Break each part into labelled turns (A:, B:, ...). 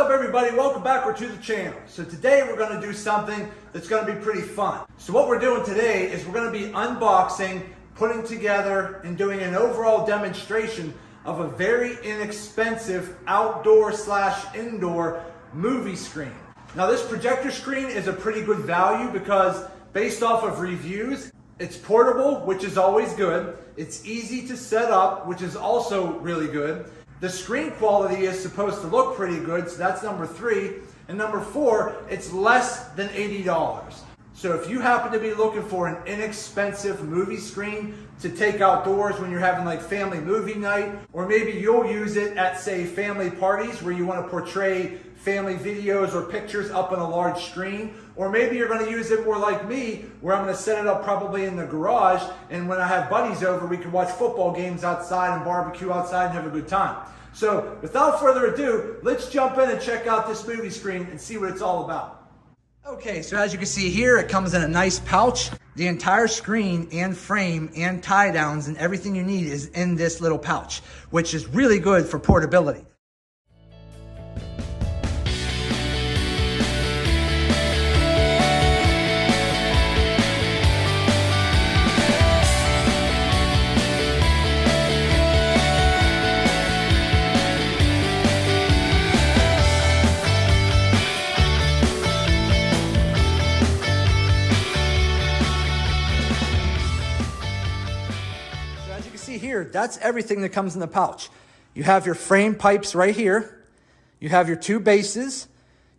A: up, everybody? Welcome back to the channel. So today we're going to do something that's going to be pretty fun. So what we're doing today is we're going to be unboxing, putting together, and doing an overall demonstration of a very inexpensive outdoor/indoor movie screen. Now this projector screen is a pretty good value because based off of reviews, it's portable, which is always good. It's easy to set up, which is also really good. The screen quality is supposed to look pretty good, so that's number 3. And number 4, it's less than $80. So if you happen to be looking for an inexpensive movie screen to take outdoors when you're having like family movie night, or maybe you'll use it at, say, family parties where you want to portray family videos or pictures up on a large screen, or maybe you're going to use it more like me, where I'm going to set it up probably in the garage, and when I have buddies over, we can watch football games outside and barbecue outside and have a good time. So without further ado, let's jump in and check out this movie screen and see what it's all about. Okay, so as you can see here, it comes in a nice pouch. The entire screen and frame and tie downs and everything you need is in this little pouch, which is really good for portability. Here, that's everything that comes in the pouch. You have your frame pipes right here. You have your 2 bases.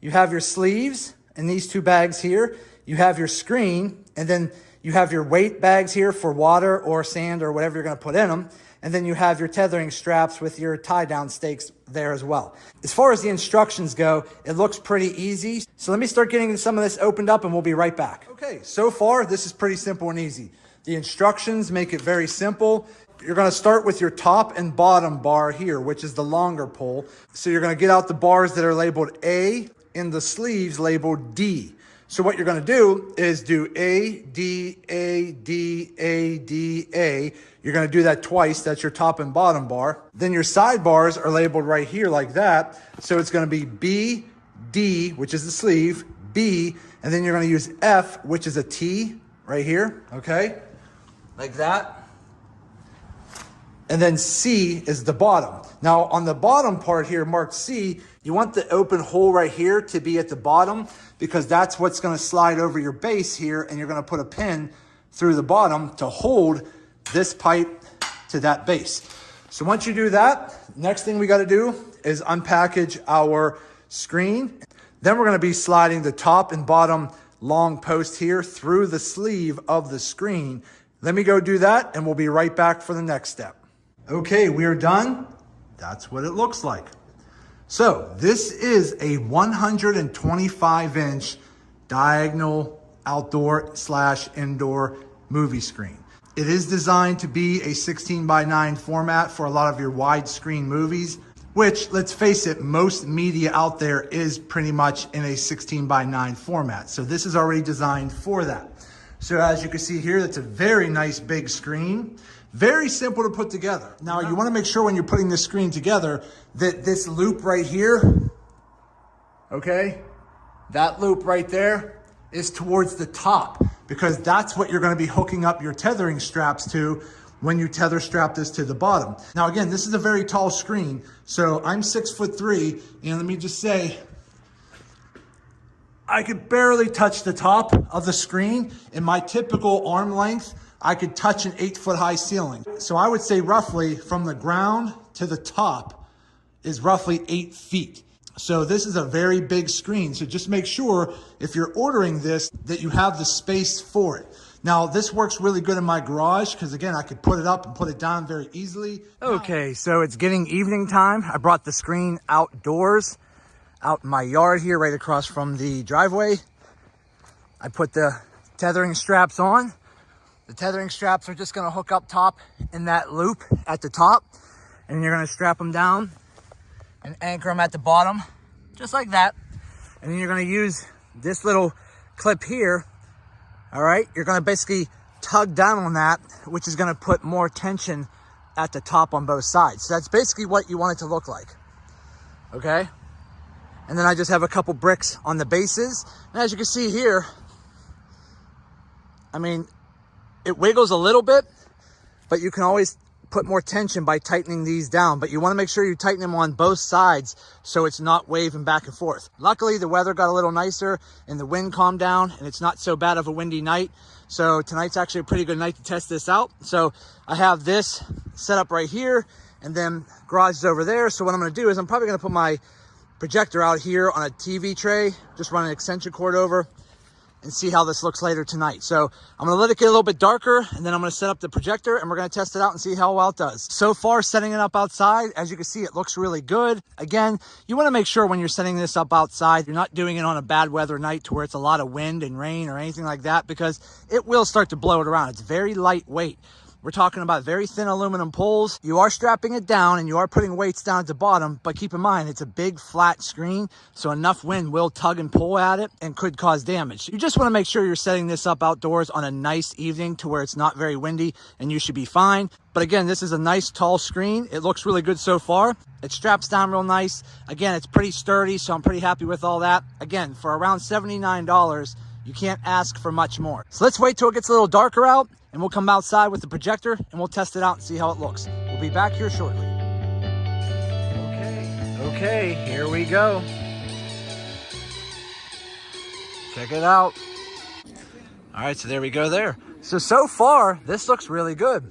A: You have your sleeves and these 2 bags here. You have your screen, and then you have your weight bags here for water or sand or whatever you're going to put in them. And then you have your tethering straps with your tie down stakes there as well. As far as the instructions go, it looks pretty easy. So let me start getting some of this opened up and we'll be right back. Okay, so far this is pretty simple and easy. The instructions make it very simple. You're going to start with your top and bottom bar here, which is the longer pole. So you're going to get out the bars that are labeled A and the sleeves labeled D. So what you're going to do is do A, D, A, D, A, D, A. You're going to do that twice. That's your top and bottom bar. Then your side bars are labeled right here like that. So it's going to be B, D, which is the sleeve, B, and then you're going to use F, which is a T right here, okay? Like that. And then C is the bottom. Now on the bottom part here, marked C, you want the open hole right here to be at the bottom because that's what's going to slide over your base here, and you're going to put a pin through the bottom to hold this pipe to that base. So once you do that, next thing we got to do is unpackage our screen. Then we're going to be sliding the top and bottom long post here through the sleeve of the screen. Let me go do that and we'll be right back for the next step. Okay, we are done. That's what it looks like. So this is a 125-inch diagonal outdoor/indoor movie screen. It is designed to be a 16:9 format for a lot of your widescreen movies, which, let's face it, most media out there is pretty much in a 16:9 format. So this is already designed for that. So as you can see here, that's a very nice big screen. Very simple to put together. Now you want to make sure when you're putting this screen together that this loop right here, okay, that loop right there is towards the top, because that's what you're going to be hooking up your tethering straps to when you tether strap this to the bottom. Now again, this is a very tall screen, so I'm 6'3", and let me just say, I could barely touch the top of the screen. In my typical arm length, I could touch an 8-foot-high ceiling. So I would say roughly from the ground to the top is roughly 8 feet. So this is a very big screen. So just make sure if you're ordering this that you have the space for it. Now this works really good in my garage because again, I could put it up and put it down very easily. Okay, so it's getting evening time. I brought the screen outdoors, out in my yard here, right across from the driveway. I put the tethering straps on. The tethering straps are just going to hook up top in that loop at the top, and you're going to strap them down and anchor them at the bottom, just like that. And then you're going to use this little clip here. All right, you're going to basically tug down on that, which is going to put more tension at the top on both sides. So that's basically what you want it to look like. Okay. And then I just have a couple bricks on the bases. And as you can see here, I mean, it wiggles a little bit, but you can always put more tension by tightening these down. But you want to make sure you tighten them on both sides so it's not waving back and forth. Luckily, the weather got a little nicer and the wind calmed down and it's not so bad of a windy night. So tonight's actually a pretty good night to test this out. So I have this set up right here and then garage is over there. So what I'm going to do is I'm probably going to put my projector out here on a TV tray, just run an extension cord over and see how this looks later tonight. So I'm gonna let it get a little bit darker and then I'm gonna set up the projector and we're gonna test it out and see how well it does. So far, setting it up outside, as you can see, it looks really good. Again, you wanna make sure when you're setting this up outside, you're not doing it on a bad weather night to where it's a lot of wind and rain or anything like that, because it will start to blow it around. It's very lightweight. We're talking about very thin aluminum poles. You are strapping it down and you are putting weights down at the bottom, but keep in mind, it's a big flat screen, so enough wind will tug and pull at it and could cause damage. You just wanna make sure you're setting this up outdoors on a nice evening to where it's not very windy and you should be fine. But again, this is a nice tall screen. It looks really good so far. It straps down real nice. Again, it's pretty sturdy, so I'm pretty happy with all that. Again, for around $79, you can't ask for much more. So let's wait till it gets a little darker out and we'll come outside with the projector and we'll test it out and see how it looks. We'll be back here shortly. Okay, here we go. Check it out. All right, so there we go there. So far, this looks really good.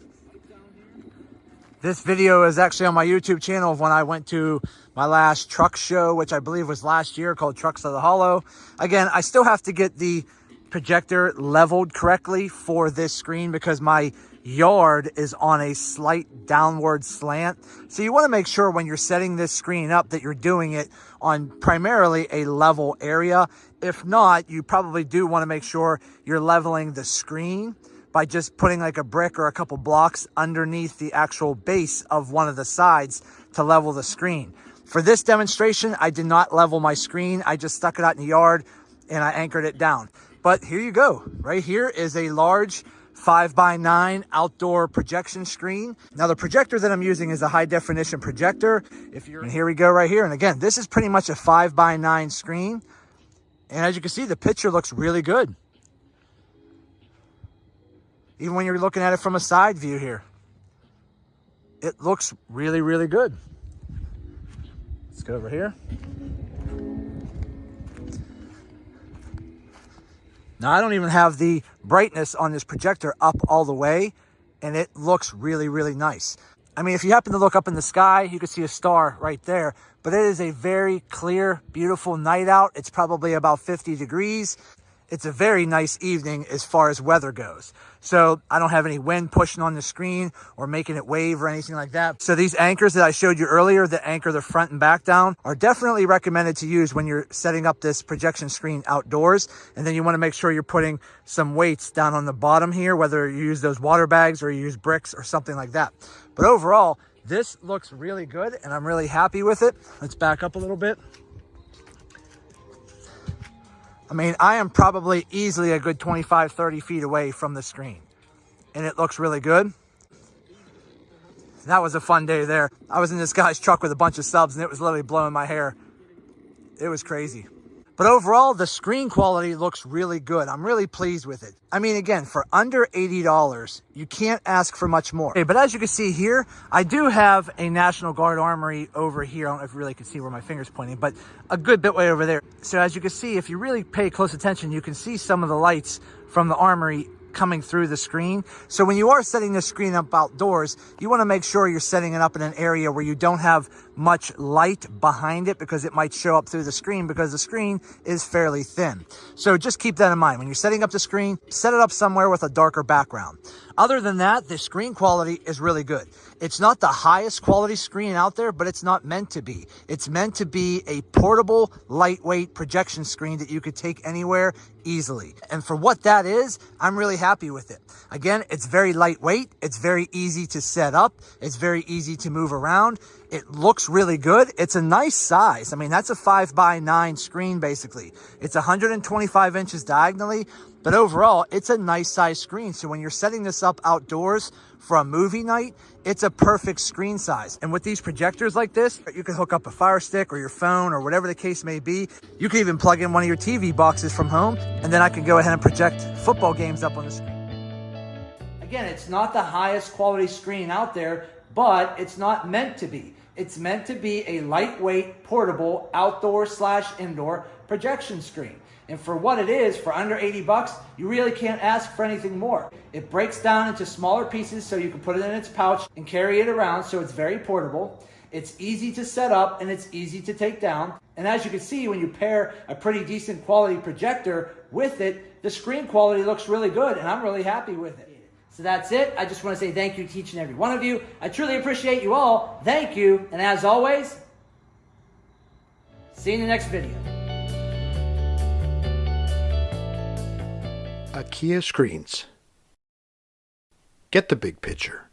A: This video is actually on my YouTube channel of when I went to my last truck show, which I believe was last year, called Trucks of the Hollow. Again, I still have to get the projector leveled correctly for this screen because my yard is on a slight downward slant. So you want to make sure when you're setting this screen up that you're doing it on primarily a level area. If not, you probably do want to make sure you're leveling the screen by just putting like a brick or a couple blocks underneath the actual base of one of the sides to level the screen. For this demonstration, I did not level my screen. I just stuck it out in the yard and I anchored it down. But here you go. Right here is a large 5x9 outdoor projection screen. Now the projector that I'm using is a high definition projector. And here we go right here. And again, this is pretty much a 5x9 screen. And as you can see, the picture looks really good. Even when you're looking at it from a side view here, it looks really, really good. Let's go over here. Now, I don't even have the brightness on this projector up all the way, and it looks really, really nice. I mean, if you happen to look up in the sky, you can see a star right there, but it is a very clear, beautiful night out. It's probably about 50 degrees. It's a very nice evening as far as weather goes. So I don't have any wind pushing on the screen or making it wave or anything like that. So these anchors that I showed you earlier that anchor the front and back down are definitely recommended to use when you're setting up this projection screen outdoors. And then you want to make sure you're putting some weights down on the bottom here, whether you use those water bags or you use bricks or something like that. But overall, this looks really good and I'm really happy with it. Let's back up a little bit. I mean, I am probably easily a good 25, 30 feet away from the screen. And it looks really good. That was a fun day there. I was in this guy's truck with a bunch of subs and it was literally blowing my hair. It was crazy. But overall, the screen quality looks really good. I'm really pleased with it. I mean, again, for under $80, you can't ask for much more. Okay, but as you can see here, I do have a National Guard armory over here. I don't know if you really can see where my finger's pointing, but a good bit way over there. So as you can see, if you really pay close attention, you can see some of the lights from the armory coming through the screen. So when you are setting the screen up outdoors, you want to make sure you're setting it up in an area where you don't have much light behind it because it might show up through the screen because the screen is fairly thin. So just keep that in mind. When you're setting up the screen, set it up somewhere with a darker background. Other than that, the screen quality is really good. It's not the highest quality screen out there, but it's not meant to be. It's meant to be a portable, lightweight projection screen that you could take anywhere easily. And for what that is, I'm really happy with it. Again, it's very lightweight. It's very easy to set up. It's very easy to move around. It looks really good. It's a nice size. I mean, that's a 5x9 screen, basically. It's 125 inches diagonally, But overall, it's a nice size screen. So when you're setting this up outdoors for a movie night, it's a perfect screen size. And with these projectors like this, you can hook up a Fire Stick or your phone or whatever the case may be. You can even plug in one of your TV boxes from home, and then I can go ahead and project football games up on the screen. Again, it's not the highest quality screen out there, but it's not meant to be. It's meant to be a lightweight, portable, outdoor/indoor projection screen. And for what it is, for under 80 bucks, you really can't ask for anything more. It breaks down into smaller pieces so you can put it in its pouch and carry it around, so it's very portable. It's easy to set up and it's easy to take down. And as you can see, when you pair a pretty decent quality projector with it, the screen quality looks really good, and I'm really happy with it. So that's it. I just want to say thank you to each and every one of you. I truly appreciate you all. Thank you. And as always, see you in the next video.
B: AKIA screens. Get the big picture.